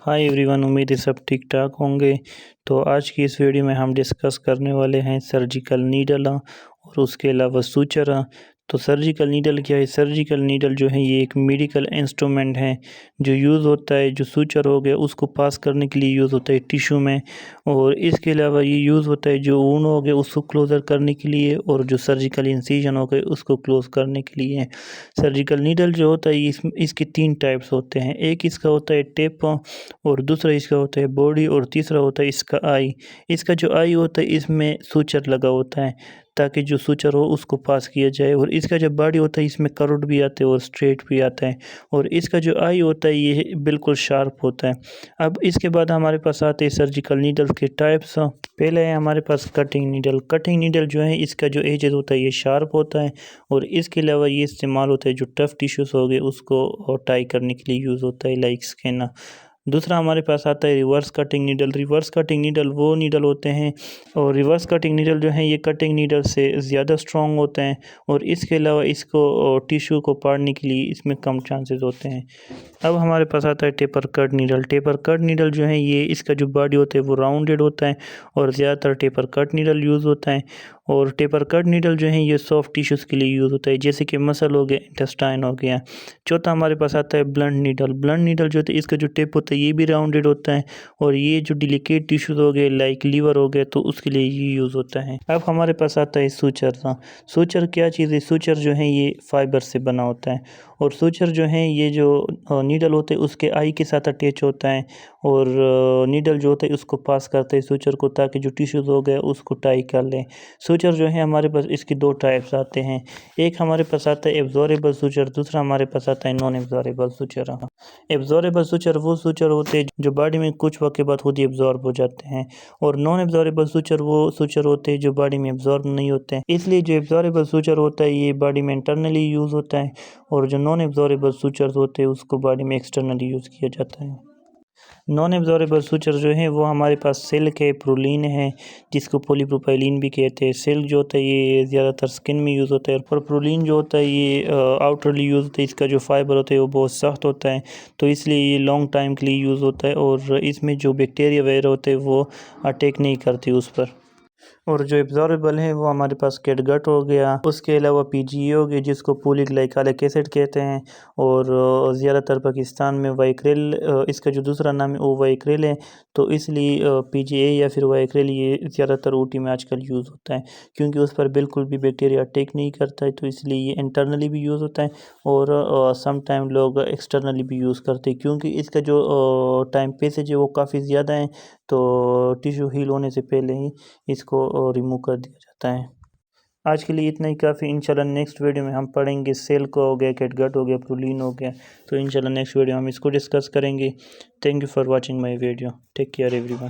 Hi everyone, उम्मीद है सब ठीक ठाक होंगे। तो आज की इस वीडियो में हम डिस्कस करने वाले हैं सर्जिकल नीडल और उसके अलावा सूचर। तो सर्जिकल नीडल क्या है? सर्जिकल नीडल जो है ये एक मेडिकल इंस्ट्रूमेंट है जो यूज़ होता है, जो सूचर हो गया उसको पास करने के लिए यूज़ होता है टिश्यू में। और इसके अलावा ये यूज़ होता है जो वुंड हो गया उसको क्लोज़र करने के लिए, और जो सर्जिकल इंसिजन हो गए उसको क्लोज़ करने के लिए। सर्जिकल नीडल जो होता है इसके 3 टाइप्स होते हैं। एक इसका होता है टिप, और दूसरा इसका होता है बॉडी, और तीसरा होता है इसका आई। इसका जो आई होता है इसमें सूचर लगा होता है ताकि जो सूचर हो उसको पास किया जाए। और इसका जो बॉडी होता है इसमें कर्व्ड भी आते हैं और स्ट्रेट भी आता है। और इसका जो आई होता है ये बिल्कुल शार्प होता है। अब इसके बाद हमारे पास आते हैं सर्जिकल नीडल के टाइप्स। पहले है हमारे पास कटिंग नीडल। कटिंग नीडल जो है इसका जो एजेस होता है ये शार्प होता है, और इसके अलावा ये इस्तेमाल होता है जो टफ टिश्यूज़ हो गए उसको टाई करने के लिए यूज़ होता है, लाइक स्किन। दूसरा हमारे पास आता है reverse cutting needle. Reverse cutting needle वो नीडल होते हैं, और रिवर्स कटिंग नीडल जो है ये कटिंग नीडल से ज़्यादा स्ट्रॉन्ग होते हैं, और इसके अलावा इसको टिश्यू को पाड़ने के लिए इसमें कम चांसेस होते हैं। अब हमारे पास आता है taper cut needle. Taper cut needle जो है ये इसका जो बॉडी होता है वो राउंडेड होता है, और ज़्यादातर टेपर कट नीडल यूज़ होता है। और टेपर कट नीडल जो है ये सॉफ्ट टिश्यूज़ के लिए यूज़ होता है, जैसे कि मसल हो गया, इंटेस्टाइन हो गया। चौथा हमारे पास आता है ब्लंट नीडल। ब्लंट नीडल जो होता है इसका जो टिप होता है ये भी राउंडेड होता है, और ये जो डिलिकेट टिश्यूज़ हो गए लाइक लीवर हो गया तो उसके लिए ये यूज़ होता है। अब हमारे पास आता है सूचर। सूचर क्या चीज़ है? सूचर जो है ये फाइबर से बना होता है, और सूचर जो है ये जो नीडल होते हैं उसके आई के साथ अटैच होता है, और नीडल जो होता है उसको पास करते हैं सूचर को ताकि जो टिश्यूज़ हो गए उसको टाई कर लें। सूचर जो है हमारे पास इसके 2 टाइप्स आते हैं। एक हमारे पास आता है एब्जॉर्बेबल सूचर, दूसरा हमारे पास आता है non absorbable suture. Absorbable suture वो सूचर होते हैं जो बॉडी में कुछ वक्त के बाद खुद ही एब्जॉर्ब हो जाते हैं, और नॉन एब्जॉर्बेबल सूचर वो सूचर होते हैं जो बॉडी में एब्जॉर्ब नहीं होते हैं। इसलिए जो एब्जॉर्बेबल सूचर होता है ये बॉडी में इंटरनली यूज़ होता है, और जो नॉन एब्जॉर्बेबल सूचर्स होते हैं उसको बॉडी में एक्सटर्नली यूज़ किया जाता है। नॉन एब्जॉर्बेबल सूचर जो है वो हमारे पास सिल्क है, प्रोलीन है, जिसको पॉलीप्रोपाइलीन भी कहते हैं। सिल्क जो होता है ये ज़्यादातर स्किन में यूज़ होता है, और प्रोलीन जो होता है ये आउटरली यूज़ होता है। इसका जो फाइबर होता है वो बहुत सख्त होता है, तो इसलिए ये लॉन्ग टाइम के लिए यूज़ होता है, और इसमें जो बैक्टीरिया वगैरह होते हैं वो अटैक नहीं करती उस पर। और जो एब्जॉर्बेबल है वो हमारे पास कैटगट हो गया, उसके अलावा पीजीए हो गया जिसको पॉलीग्लाइकोलिक एसिड कहते हैं, और ज़्यादातर पाकिस्तान में वाइक्रेल, इसका जो दूसरा नाम है वो वाइक्रेल है। तो इसलिए पीजीए या फिर वाइक्रेल ये ज़्यादातर ओटी में आजकल यूज़ होता है, क्योंकि उस पर बिल्कुल भी बैक्टीरिया अटैक नहीं करता है, तो इसलिए ये इंटरनली भी यूज़ होता है, और सम टाइम लोग एक्सटर्नली भी यूज़ करते हैं, क्योंकि इसका जो टाइम पेसेज है वो काफ़ी ज़्यादा है, तो टिश्यू हील होने से पहले ही इसको रिमूव कर दिया जाता है। आज के लिए इतना ही काफ़ी। इंशाल्लाह नेक्स्ट वीडियो में हम पढ़ेंगे सेल को हो गया, कैटगट हो गया, प्रोलीन हो गया। तो इंशाल्लाह नेक्स्ट वीडियो हम इसको डिस्कस करेंगे। Thank you for watching my video. Take care everyone.